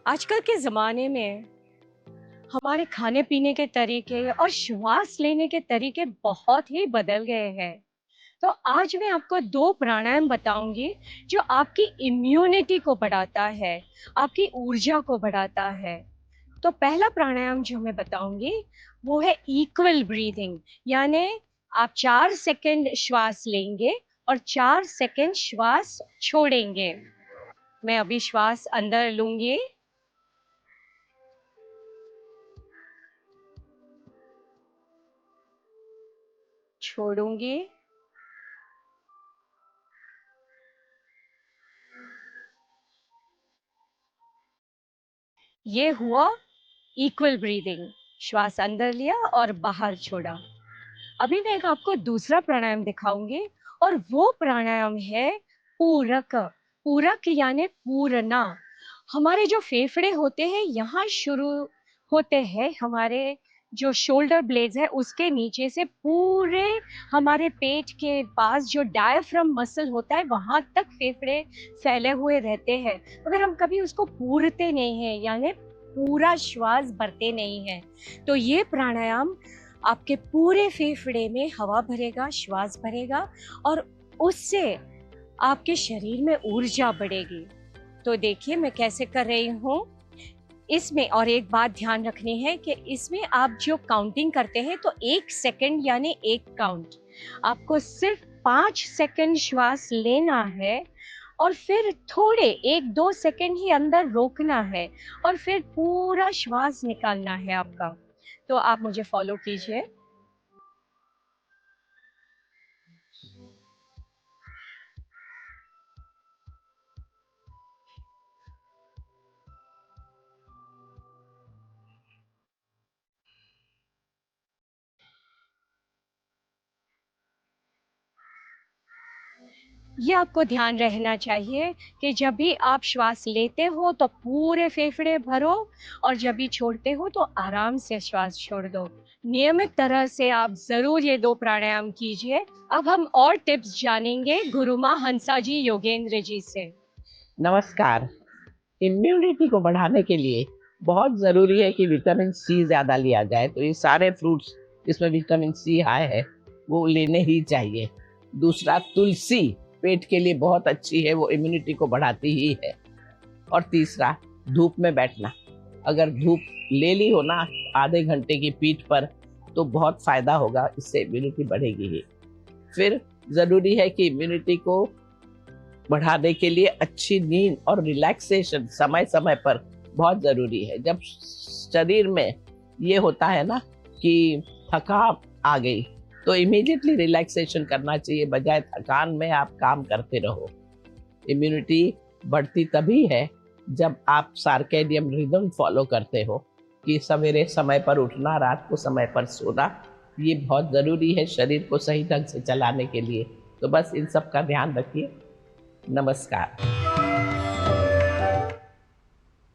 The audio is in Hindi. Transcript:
आजकल के ज़माने में हमारे खाने पीने के तरीके और श्वास लेने के तरीके बहुत ही बदल गए हैं। तो आज मैं आपको 2 प्राणायाम बताऊँगी जो आपकी इम्यूनिटी को बढ़ाता है, आपकी ऊर्जा को बढ़ाता है। तो पहला प्राणायाम जो मैं बताऊँगी वो है इक्वल ब्रीथिंग, यानी आप 4 सेकंड श्वास लेंगे और 4 सेकंड श्वास छोड़ेंगे। मैं अभी श्वास अंदर लूँगी, छोड़ूँगी। ये हुआ इक्वल ब्रीदिंग। श्वास अंदर लिया और बाहर छोड़ा। अभी मैं एक आपको दूसरा प्राणायाम दिखाऊंगी और वो प्राणायाम है पूरक। पूरक यानी पूरना। हमारे जो फेफड़े होते हैं यहाँ शुरू होते हैं, हमारे जो शोल्डर ब्लेड्स है उसके नीचे से पूरे हमारे पेट के पास जो डायफ्राम मसल होता है वहां तक फेफड़े फैले हुए रहते हैं। अगर हम कभी उसको पूरते नहीं हैं, यानी पूरा श्वास भरते नहीं है, तो ये प्राणायाम आपके पूरे फेफड़े में हवा भरेगा, श्वास भरेगा और उससे आपके शरीर में ऊर्जा बढ़ेगी। तो देखिए मैं कैसे कर रही हूँ। इसमें और एक बात ध्यान रखनी है कि इसमें आप जो काउंटिंग करते हैं तो 1 सेकंड यानी 1 काउंट। आपको सिर्फ 5 सेकंड श्वास लेना है और फिर थोड़े 1-2 सेकंड ही अंदर रोकना है और फिर पूरा श्वास निकालना है आपका। तो आप मुझे फॉलो कीजिए। ये आपको ध्यान रहना चाहिए कि जब भी आप श्वास लेते हो तो पूरे फेफड़े भरो और जब भी छोड़ते हो तो आराम से श्वास छोड़ दो। नियमित तरह से आप ज़रूर ये 2 प्राणायाम कीजिए। अब हम और टिप्स जानेंगे गुरुमा हंसा जी योगेंद्र जी से। नमस्कार। इम्यूनिटी को बढ़ाने के लिए बहुत ज़रूरी है कि विटामिन सी ज़्यादा लिया जाए, तो ये सारे फ्रूट्स जिसमें विटामिन सी हाई है, वो लेने ही चाहिए। दूसरा, तुलसी पेट के लिए बहुत अच्छी है, वो इम्यूनिटी को बढ़ाती ही है। और तीसरा, धूप में बैठना। अगर धूप ले ली हो ना आधे घंटे की पीठ पर, तो बहुत फ़ायदा होगा, इससे इम्यूनिटी बढ़ेगी ही। फिर ज़रूरी है कि इम्यूनिटी को बढ़ाने के लिए अच्छी नींद और रिलैक्सेशन समय समय पर बहुत ज़रूरी है। जब शरीर में ये होता है ना कि थकान आ गई, तो इमीडिएटली रिलैक्सेशन करना चाहिए, बजाय थकान में आप काम करते रहो। इम्यूनिटी बढ़ती तभी है जब आप सर्कैडियन रिदम फॉलो करते हो, कि सवेरे समय पर उठना, रात को समय पर सोना। ये बहुत ज़रूरी है शरीर को सही ढंग से चलाने के लिए। तो बस इन सब का ध्यान रखिए। नमस्कार।